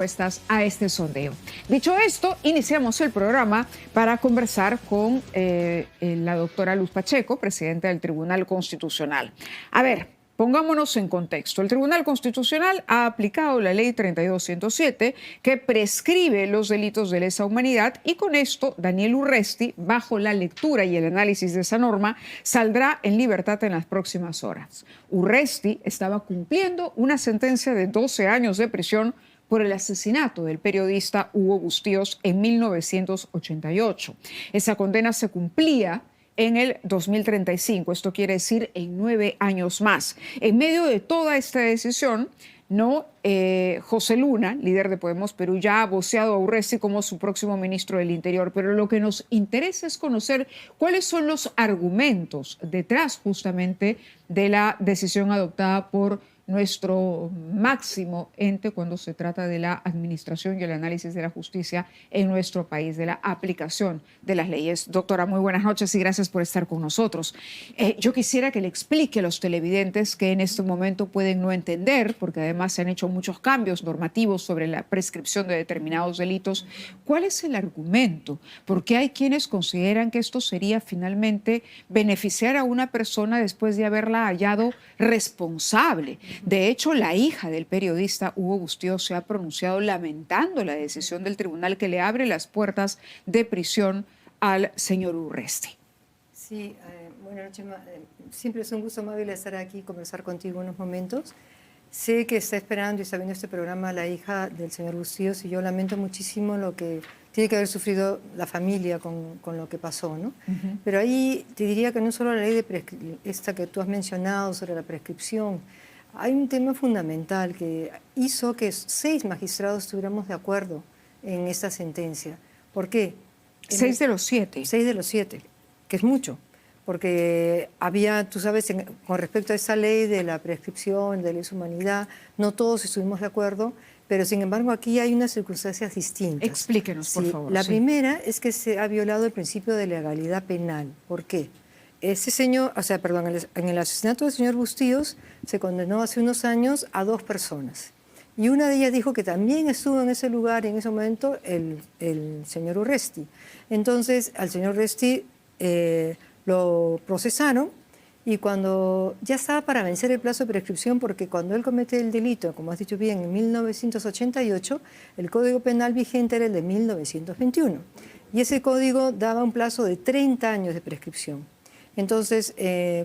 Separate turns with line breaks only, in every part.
Respuestas a este sondeo. Dicho esto, iniciamos el programa para conversar con la doctora Luz Pacheco, presidenta del Tribunal Constitucional. A ver, pongámonos en contexto. El Tribunal Constitucional ha aplicado la Ley 32107 que prescribe los delitos de lesa humanidad y con esto Daniel Urresti, bajo la lectura y el análisis de esa norma, saldrá en libertad en las próximas horas. Urresti estaba cumpliendo una sentencia de 12 años de prisión por el asesinato del periodista Hugo Bustíos en 1988. Esa condena se cumplía en el 2035, esto quiere decir en 9 años más. En medio de toda esta decisión, José Luna, líder de Podemos Perú, ya ha voceado a Urresti como su próximo ministro del Interior, pero lo que nos interesa es conocer cuáles son los argumentos detrás justamente de la decisión adoptada por nuestro máximo ente cuando se trata de la administración y el análisis de la justicia en nuestro país, de la aplicación de las leyes. Doctora, muy buenas noches y gracias por estar con nosotros. Yo quisiera que le explique a los televidentes que en este momento pueden no entender, porque además se han hecho muchos cambios normativos sobre la prescripción de determinados delitos. ¿Cuál es el argumento? Porque hay quienes consideran que esto sería finalmente beneficiar a una persona después de haberla hallado responsable. De hecho, la hija del periodista Hugo Bustíos se ha pronunciado lamentando la decisión del tribunal que le abre las puertas de prisión al señor Urresti.
Sí, buenas noches. Siempre es un gusto, Mabel, estar aquí y conversar contigo unos momentos. Sé que está esperando y está viendo este programa la hija del señor Bustíos y yo lamento muchísimo lo que tiene que haber sufrido la familia con lo que pasó, ¿no? Pero ahí te diría que no solo la ley de esta que tú has mencionado sobre la prescripción. Hay un tema fundamental que hizo que 6 magistrados estuviéramos de acuerdo en esta sentencia. ¿Por qué?
6 de los 7.
6 de los 7, que es mucho. Porque había, tú sabes, con respecto a esa ley de la prescripción, de lesa humanidad, no todos estuvimos de acuerdo, pero sin embargo aquí hay unas circunstancias distintas.
Explíquenos, por favor.
La primera es que se ha violado el principio de legalidad penal. ¿Por qué? Ese señor, en el asesinato del señor Bustíos se condenó hace unos años a 2 personas. Y una de ellas dijo que también estuvo en ese lugar, en ese momento, el señor Urresti. Entonces, al señor Urresti lo procesaron y cuando ya estaba para vencer el plazo de prescripción, porque cuando él comete el delito, como has dicho bien, en 1988, el Código Penal vigente era el de 1921. Y ese código daba un plazo de 30 años de prescripción. Entonces,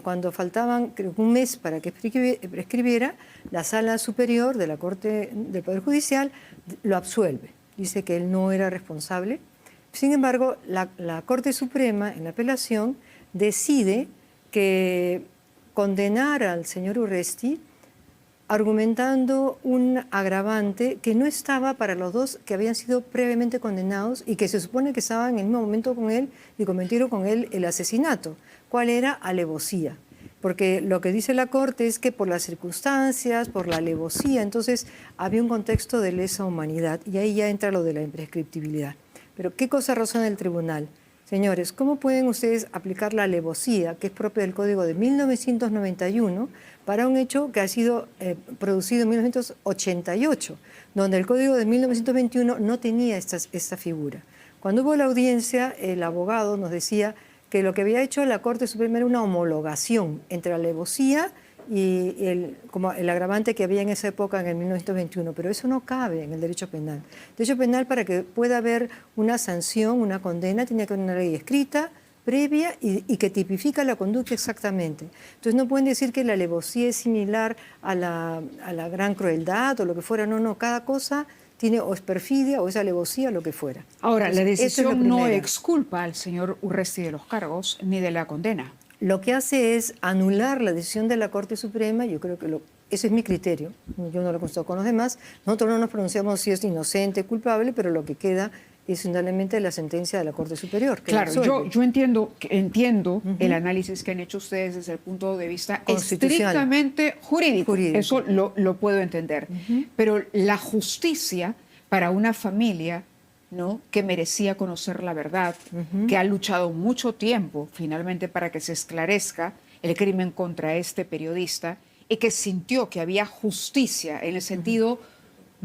cuando faltaban creo, un mes para que prescribiera, la Sala Superior de la Corte del Poder Judicial lo absuelve. Dice que él no era responsable. Sin embargo, la Corte Suprema, en la apelación, decide que condenar al señor Urresti argumentando un agravante que no estaba para los 2 que habían sido previamente condenados y que se supone que estaban en el mismo momento con él y cometieron con él el asesinato. ¿Cuál era? Alevosía. Porque lo que dice la Corte es que por las circunstancias, por la alevosía, entonces había un contexto de lesa humanidad y ahí ya entra lo de la imprescriptibilidad. Pero ¿qué cosa razona el tribunal? Señores, ¿cómo pueden ustedes aplicar la alevosía, que es propia del Código de 1991, para un hecho que ha sido producido en 1988, donde el Código de 1921 no tenía esta figura? Cuando hubo la audiencia, el abogado nos decía que lo que había hecho la Corte Suprema era una homologación entre la alevosía y como el agravante que había en esa época, en el 1921, pero eso no cabe en el derecho penal. El derecho penal, para que pueda haber una sanción, una condena, tiene que haber una ley escrita, previa y que tipifica la conducta exactamente. Entonces no pueden decir que la alevosía es similar a la gran crueldad o lo que fuera. No, no, cada cosa tiene o es perfidia o es alevosía, lo que fuera.
Ahora,
entonces,
la decisión no exculpa al señor Urresti de los cargos ni de la condena.
Lo que hace es anular la decisión de la Corte Suprema. Yo creo que ese es mi criterio, yo no lo consulto con los demás. Nosotros no nos pronunciamos si es inocente o culpable, pero lo que queda es indudablemente la sentencia de la Corte Superior.
Claro, yo entiendo el análisis que han hecho ustedes desde el punto de vista estrictamente jurídico. Eso lo puedo entender. Pero la justicia para una familia, ¿no?, que merecía conocer la verdad, que ha luchado mucho tiempo finalmente para que se esclarezca el crimen contra este periodista y que sintió que había justicia en el sentido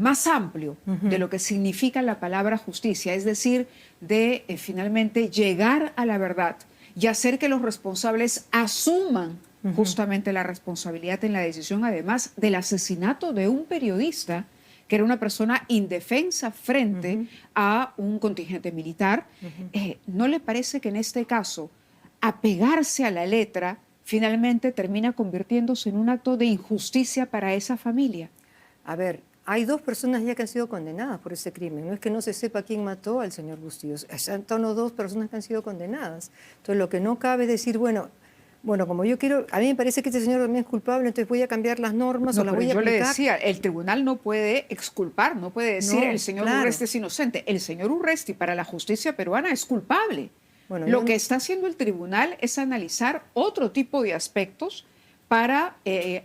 más amplio de lo que significa la palabra justicia, es decir, de finalmente llegar a la verdad y hacer que los responsables asuman justamente la responsabilidad en la decisión, además del asesinato de un periodista que era una persona indefensa frente a un contingente militar. ¿No le parece que en este caso apegarse a la letra finalmente termina convirtiéndose en un acto de injusticia para esa familia?
A ver, hay 2 personas ya que han sido condenadas por ese crimen. No es que no se sepa quién mató al señor Bustillos. Son 2 personas que han sido condenadas. Entonces, lo que no cabe es decir, bueno, como yo quiero, a mí me parece que este señor también es culpable, entonces voy a cambiar las normas o las voy a aplicar.
Yo le decía, el tribunal no puede exculpar, no puede decir el señor Urresti es inocente. El señor Urresti para la justicia peruana es culpable. Bueno, lo que está haciendo el tribunal es analizar otro tipo de aspectos para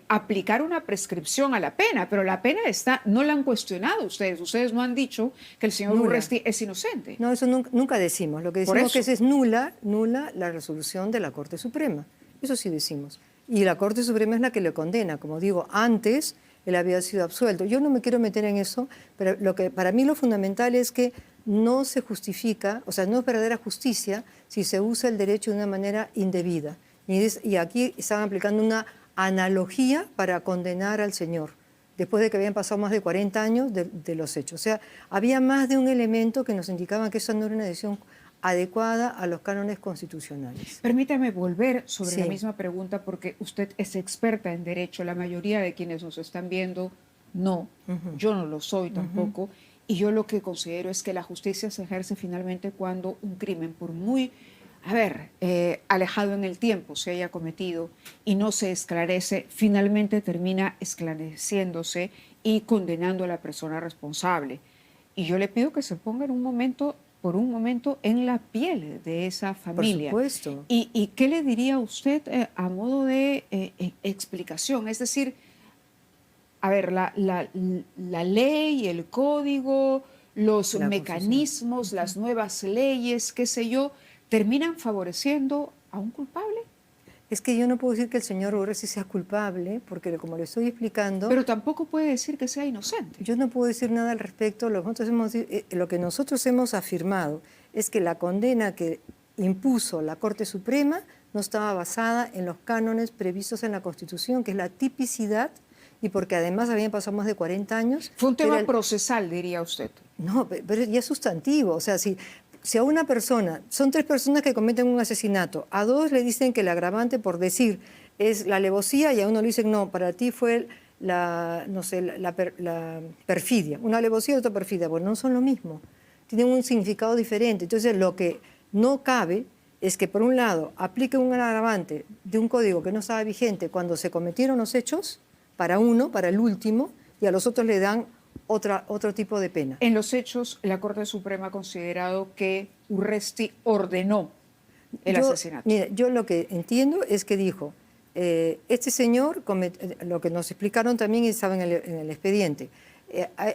aplicar una prescripción a la pena, pero la pena está, no la han cuestionado ustedes no han dicho que el señor Urresti es inocente.
No, eso nunca decimos, lo que decimos es que es nula la resolución de la Corte Suprema, eso sí decimos, y la Corte Suprema es la que le condena, como digo, antes él había sido absuelto. Yo no me quiero meter en eso, pero para mí lo fundamental es que no se justifica, o sea, no es verdadera justicia si se usa el derecho de una manera indebida. Y aquí estaban aplicando una analogía para condenar al señor, después de que habían pasado más de 40 años de los hechos. O sea, había más de un elemento que nos indicaba que esa no era una decisión adecuada a los cánones constitucionales.
Permítame volver sobre la misma pregunta, porque usted es experta en derecho, la mayoría de quienes nos están viendo no, yo no lo soy tampoco, y yo lo que considero es que la justicia se ejerce finalmente cuando un crimen, por muy alejado en el tiempo se haya cometido y no se esclarece, finalmente termina esclareciéndose y condenando a la persona responsable. Y yo le pido que se ponga por un momento en la piel de esa familia.
Por supuesto.
¿Y qué le diría usted a modo de explicación? Es decir, a ver, la ley, el código, los mecanismos, las nuevas leyes, qué sé yo, ¿terminan favoreciendo a un culpable?
Es que yo no puedo decir que el señor Urresti sea culpable, porque como le estoy explicando...
Pero tampoco puede decir que sea inocente.
Yo no puedo decir nada al respecto. Lo que nosotros hemos afirmado es que la condena que impuso la Corte Suprema no estaba basada en los cánones previstos en la Constitución, que es la tipicidad, y porque además habían pasado más de 40 años...
Fue un tema procesal, diría usted.
No, pero ya es sustantivo. O sea, si a una persona, son 3 personas que cometen un asesinato, a 2 le dicen que el agravante por decir es la alevosía y a uno le dicen no, para ti fue la perfidia, una alevosía y otra perfidia, pues no son lo mismo, tienen un significado diferente. Entonces lo que no cabe es que por un lado aplique un agravante de un código que no estaba vigente cuando se cometieron los hechos, para uno, para el último, y a los otros le dan otro tipo de pena.
En los hechos, la Corte Suprema ha considerado que Urresti ordenó el asesinato.
Mira, yo lo que entiendo es que dijo, este señor, lo que nos explicaron también estaba en el expediente,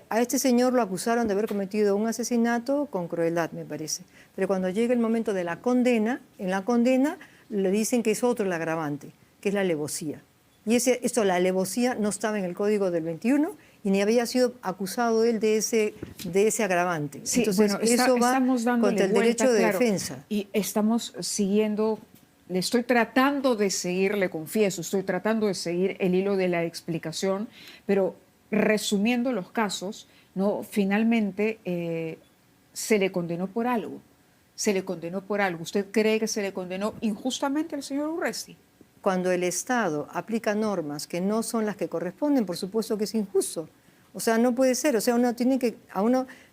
a este señor lo acusaron de haber cometido un asesinato con crueldad, me parece. Pero cuando llega el momento de la condena, en la condena le dicen que es otro el agravante, que es la alevosía. Y la alevosía no estaba en el Código del 21 y ni había sido acusado él de ese agravante.
Sí,
entonces eso va contra el derecho de defensa.
Y estamos siguiendo, estoy tratando de seguir, le confieso, estoy tratando de seguir el hilo de la explicación, pero resumiendo los casos, ¿no? Finalmente se le condenó por algo. Se le condenó por algo. ¿Usted cree que se le condenó injustamente al señor Urresti?
Cuando el Estado aplica normas que no son las que corresponden, por supuesto que es injusto. O sea, no puede ser. O sea,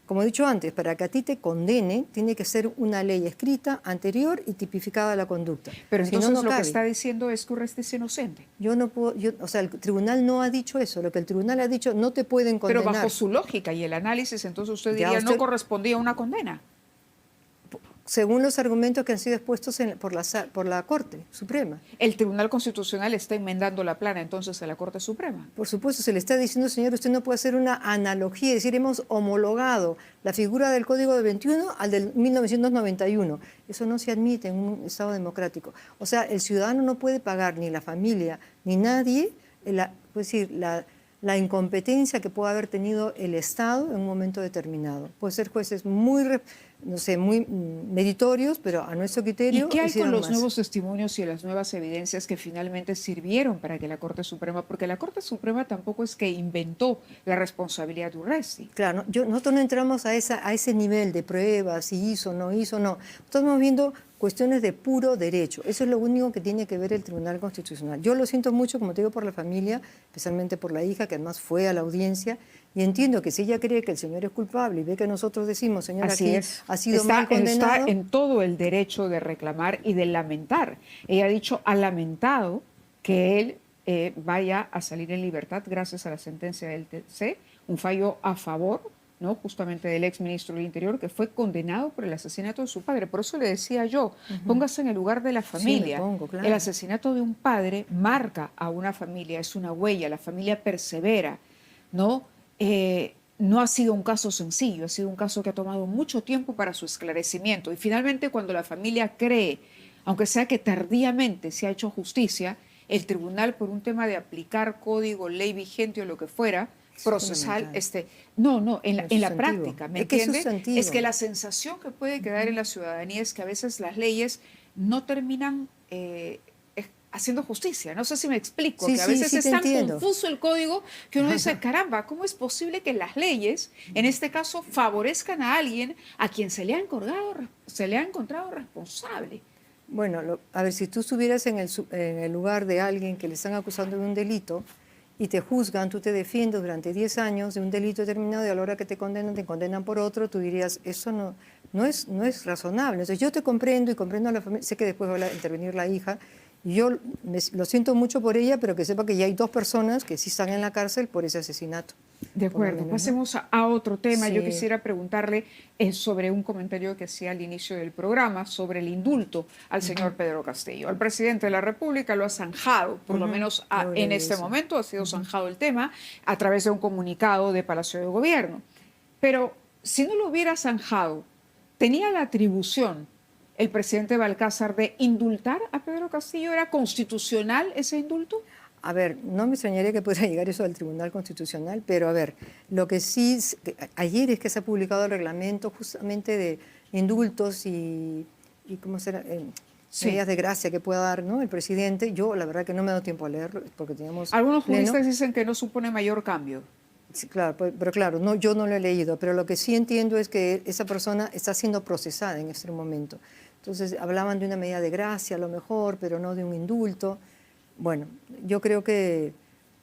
como he dicho antes, para que a ti te condenen, tiene que ser una ley escrita, anterior y tipificada la conducta.
Pero entonces lo que está diciendo es que Urresti es inocente.
Yo no puedo, o sea, el tribunal no ha dicho eso. Lo que el tribunal ha dicho, no te pueden condenar.
Pero bajo su lógica y el análisis, entonces usted diría, no correspondía a una condena.
Según los argumentos que han sido expuestos por la Corte Suprema.
¿El Tribunal Constitucional está enmendando la plana entonces a la Corte Suprema?
Por supuesto, se le está diciendo, señor, usted no puede hacer una analogía, es decir, hemos homologado la figura del Código del 21 al del 1991. Eso no se admite en un Estado democrático. O sea, el ciudadano no puede pagar, ni la familia, ni nadie, la incompetencia que pueda haber tenido el Estado en un momento determinado. Puede ser jueces muy, no sé, muy meritorios, pero a nuestro criterio...
¿Y qué hay con
hicieron
los
más.
nuevos testimonios y las nuevas evidencias que finalmente sirvieron para que la Corte Suprema, porque la Corte Suprema tampoco es que inventó la responsabilidad de Urresti?
Claro, nosotros no entramos a ese nivel de pruebas, si hizo, no. Estamos viendo cuestiones de puro derecho. Eso es lo único que tiene que ver el Tribunal Constitucional. Yo lo siento mucho, como te digo, por la familia, especialmente por la hija, que además fue a la audiencia, y entiendo que si ella cree que el señor es culpable y ve que nosotros decimos, señor,
Así
aquí
es.
ha sido mal condenado...
Está en todo el derecho de reclamar y de lamentar. Ella ha dicho, ha lamentado que él vaya a salir en libertad gracias a la sentencia del TC, un fallo a favor, ¿no?, justamente del exministro del Interior, que fue condenado por el asesinato de su padre. Por eso le decía yo, póngase en el lugar de la familia.
Sí, me pongo, claro.
El asesinato de un padre marca a una familia, es una huella, la familia persevera, ¿no? No ha sido un caso sencillo, ha sido un caso que ha tomado mucho tiempo para su esclarecimiento. Y finalmente, cuando la familia cree, aunque sea que tardíamente se ha hecho justicia, el tribunal, por un tema de aplicar código, ley vigente o lo que fuera, procesal, en la práctica, ¿me entiende? Es que la sensación que puede quedar en la ciudadanía es que a veces las leyes no terminan haciendo justicia. No sé si me explico, que a veces es tan confuso el código que uno dice, caramba, ¿cómo es posible que las leyes, en este caso, favorezcan a alguien a quien se le ha encontrado responsable?
Bueno, a ver, si tú estuvieras en el lugar de alguien que le están acusando de un delito y te juzgan, tú te defiendes durante 10 años de un delito determinado y a la hora que te condenan por otro, tú dirías, eso no es razonable. Entonces yo te comprendo y comprendo a la familia, sé que después va a intervenir la hija, y yo lo siento mucho por ella, pero que sepa que ya hay 2 personas que sí están en la cárcel por ese asesinato.
De acuerdo, pasemos a otro tema.
Sí.
Yo quisiera preguntarle sobre un comentario que hacía al inicio del programa sobre el indulto al señor Pedro Castillo. Al presidente de la República lo ha zanjado, por lo menos en este momento ha sido zanjado el tema a través de un comunicado de Palacio de Gobierno. Pero si no lo hubiera zanjado, ¿tenía la atribución el presidente Balcázar de indultar a Pedro Castillo? ¿Era constitucional ese indulto?
A ver, no me extrañaría que pudiera llegar eso al Tribunal Constitucional, pero a ver, lo que sí, ayer es que se ha publicado el reglamento justamente de indultos y ¿cómo será? Medidas de gracia que pueda dar, ¿no?, el presidente. Yo la verdad que no me he dado tiempo a leerlo porque teníamos...
Algunos juristas dicen que no supone mayor cambio.
Sí, claro, pero claro, no, yo no lo he leído, pero lo que sí entiendo es que esa persona está siendo procesada en este momento. Entonces hablaban de una medida de gracia a lo mejor, pero no de un indulto. Bueno, yo creo que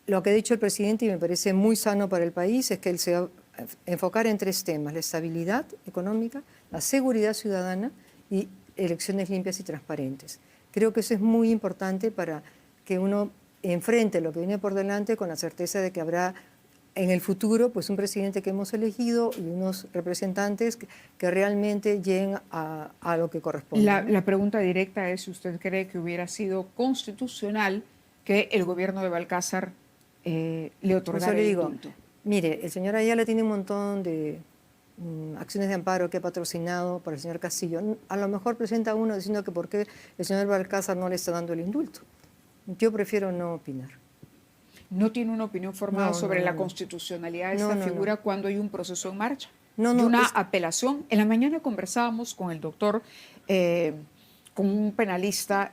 lo que ha dicho el presidente, y me parece muy sano para el país, es que él se va a enfocar en 3 temas: la estabilidad económica, la seguridad ciudadana y elecciones limpias y transparentes. Creo que eso es muy importante para que uno enfrente lo que viene por delante con la certeza de que habrá en el futuro pues un presidente que hemos elegido y unos representantes que realmente lleguen a lo que corresponde.
La pregunta directa es si usted cree que hubiera sido constitucional que el gobierno de Balcázar le otorgara el indulto.
Mire, el señor Ayala tiene un montón de acciones de amparo que ha patrocinado por el señor Castillo. A lo mejor presenta uno diciendo que por qué el señor Balcázar no le está dando el indulto. Yo prefiero no opinar.
¿No tiene una opinión formada sobre la constitucionalidad de esta figura cuando hay un proceso en marcha? Una apelación. En la mañana conversábamos con el doctor, con un penalista,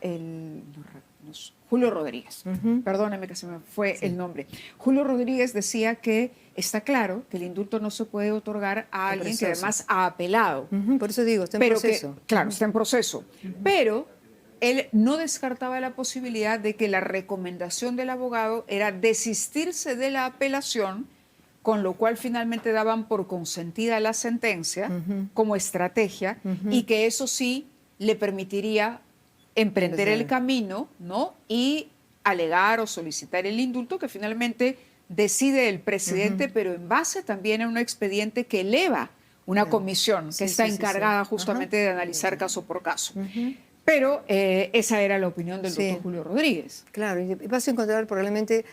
Julio Rodríguez. Perdóneme que se me fue el nombre. Julio Rodríguez decía que está claro que el indulto no se puede otorgar a alguien que además ha apelado.
Por eso digo, está en proceso.
Claro, está en proceso. Pero él no descartaba la posibilidad de que la recomendación del abogado era desistirse de la apelación, con lo cual finalmente daban por consentida la sentencia como estrategia, y que eso sí le permitiría emprender el camino, ¿no?, y alegar o solicitar el indulto que finalmente decide el presidente, pero en base también a un expediente que eleva una comisión que está encargada justamente de analizar caso por caso. Pero esa era la opinión del doctor Julio Rodríguez.
Claro, y vas a encontrar probablemente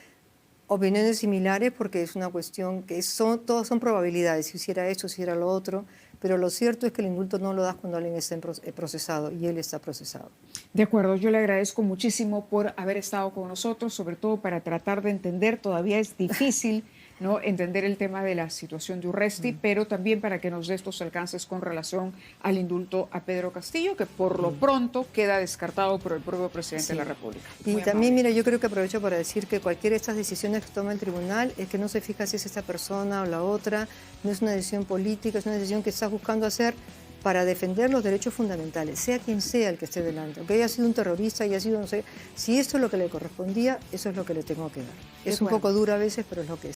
opiniones similares porque es una cuestión que todas son probabilidades, si hiciera esto, si hiciera lo otro, pero lo cierto es que el indulto no lo das cuando alguien está procesado y él está procesado.
De acuerdo, yo le agradezco muchísimo por haber estado con nosotros, sobre todo para tratar de entender, todavía es difícil, ¿no?, entender el tema de la situación de Urresti, pero también para que nos dé estos alcances con relación al indulto a Pedro Castillo, que por lo pronto queda descartado por el propio presidente de la República.
Y también, mira, yo creo que aprovecho para decir que cualquiera de estas decisiones que toma el tribunal es que no se fija si es esta persona o la otra, no es una decisión política, es una decisión que está buscando hacer para defender los derechos fundamentales, sea quien sea el que esté delante, aunque haya sido un terrorista, haya sido, no sé, si esto es lo que le correspondía, eso es lo que le tengo que dar. Es un poco duro a veces, pero es lo que